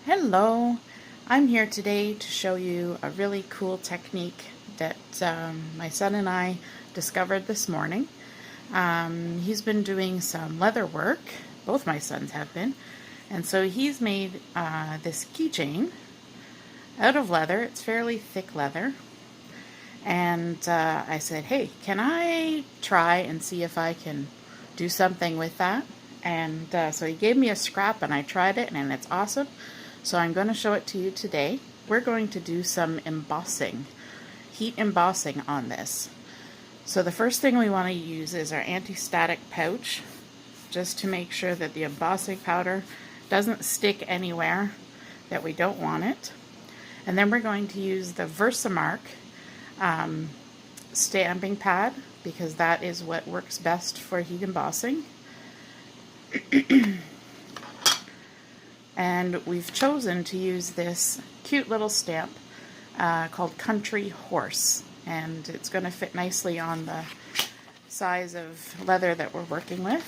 Hello, I'm here today to show you a really cool technique that my son and I discovered this morning. He's been doing some leather work, both my sons have been, and so he's made this keychain out of leather. It's fairly thick leather, and I said, hey, can I try and see if I can do something with that? And so he gave me a scrap and I tried it and it's awesome. So I'm going to show it to you today. We're going to do some embossing, heat embossing on this. So the first thing we want to use is our anti-static pouch, just to make sure that the embossing powder doesn't stick anywhere that we don't want it. And then we're going to use the Versamark stamping pad, because that is what works best for heat embossing. And we've chosen to use this cute little stamp called Country Horse, and it's going to fit nicely on the size of leather that we're working with.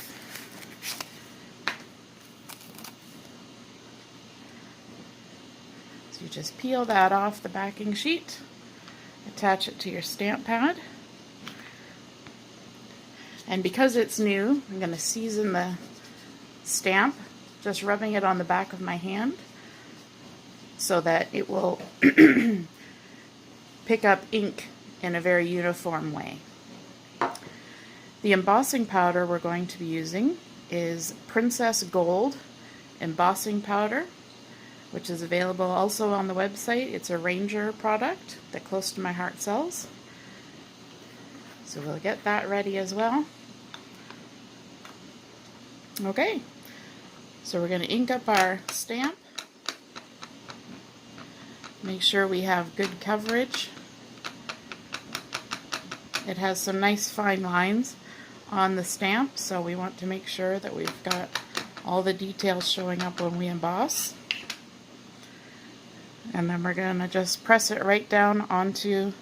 So you just peel that off the backing sheet, attach it to your stamp pad, and because it's new, I'm going to season the stamp, just rubbing it on the back of my hand so that it will pick up ink in a very uniform way. The embossing powder we're going to be using is Princess Gold embossing powder, which is available also on the website. It's a Ranger product that Close to My Heart sells. So we'll get that ready as well. Okay. So we're going to ink up our stamp. Make sure we have good coverage. It has some nice fine lines on the stamp, so we want to make sure that we've got all the details showing up when we emboss. And then we're going to just press it right down onto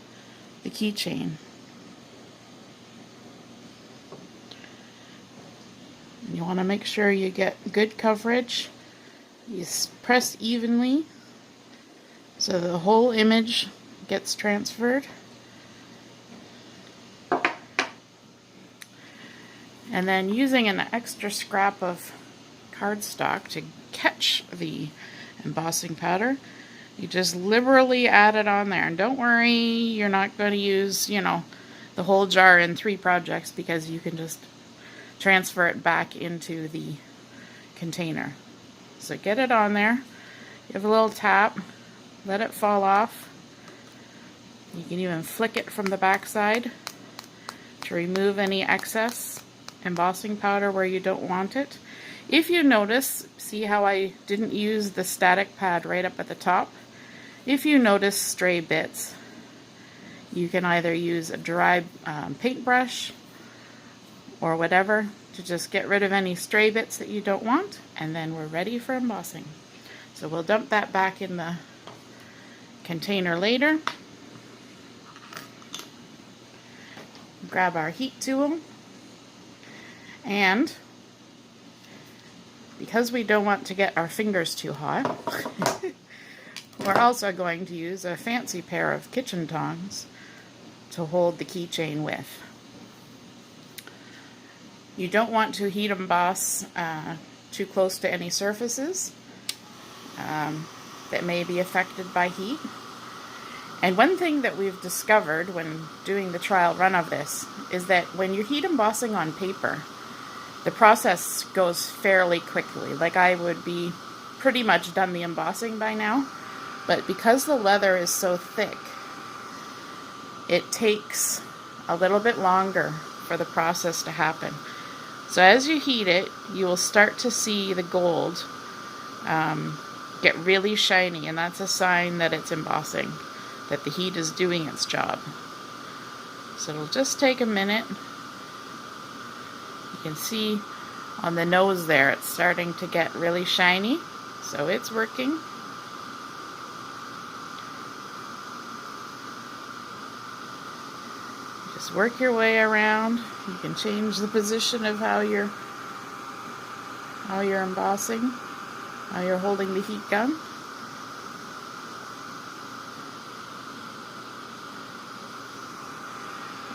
the keychain. You want to make sure you get good coverage. You press evenly so the whole image gets transferred. And then using an extra scrap of cardstock to catch the embossing powder, you just liberally add it on there. And don't worry, you're not going to use, the whole jar in 3 projects, because you can just transfer it back into the container. So get it on there, give a little tap, let it fall off. You can even flick it from the back side to remove any excess embossing powder where you don't want it. If you notice, see how I didn't use the static pad right up at the top? If you notice stray bits, you can either use a dry paintbrush or whatever to just get rid of any stray bits that you don't want, and then we're ready for embossing. So we'll dump that back in the container later. Grab our heat tool, and because we don't want to get our fingers too hot, we're also going to use a fancy pair of kitchen tongs to hold the keychain with. You don't want to heat emboss too close to any surfaces that may be affected by heat. And one thing that we've discovered when doing the trial run of this is that when you're heat embossing on paper, the process goes fairly quickly. Like, I would be pretty much done the embossing by now, but because the leather is so thick, it takes a little bit longer for the process to happen. So as you heat it, you will start to see the gold get really shiny, and that's a sign that it's embossing, that the heat is doing its job. So it'll just take a minute. You can see on the nose there, it's starting to get really shiny, so it's working. Just work your way around. You can change the position of how you're embossing, how you're holding the heat gun.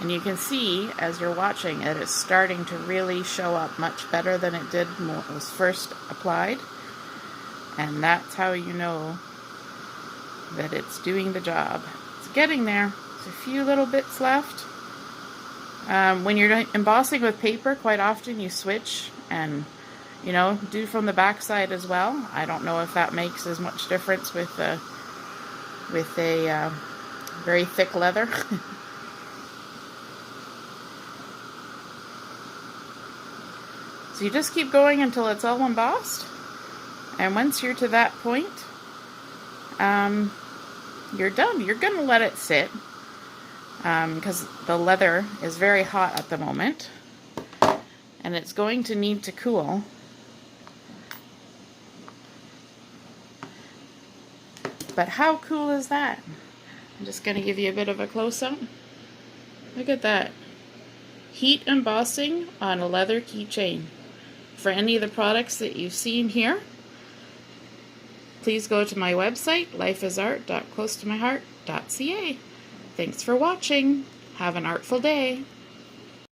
And you can see as you're watching it, it's starting to really show up much better than it did when it was first applied. And that's how you know that it's doing the job. It's getting there. There's a few little bits left. When you're embossing with paper, quite often you switch and, you know, do from the back side as well. I don't know if that makes as much difference with a very thick leather. So you just keep going until it's all embossed, and once you're to that point, you're done. You're gonna let it sit because the leather is very hot at the moment, and it's going to need to cool. But how cool is that? I'm just going to give you a bit of a close-up. Look at that. Heat embossing on a leather keychain. For any of the products that you've seen here, please go to my website, lifeisart.closetomyheart.ca. Thanks for watching. Have an artful day.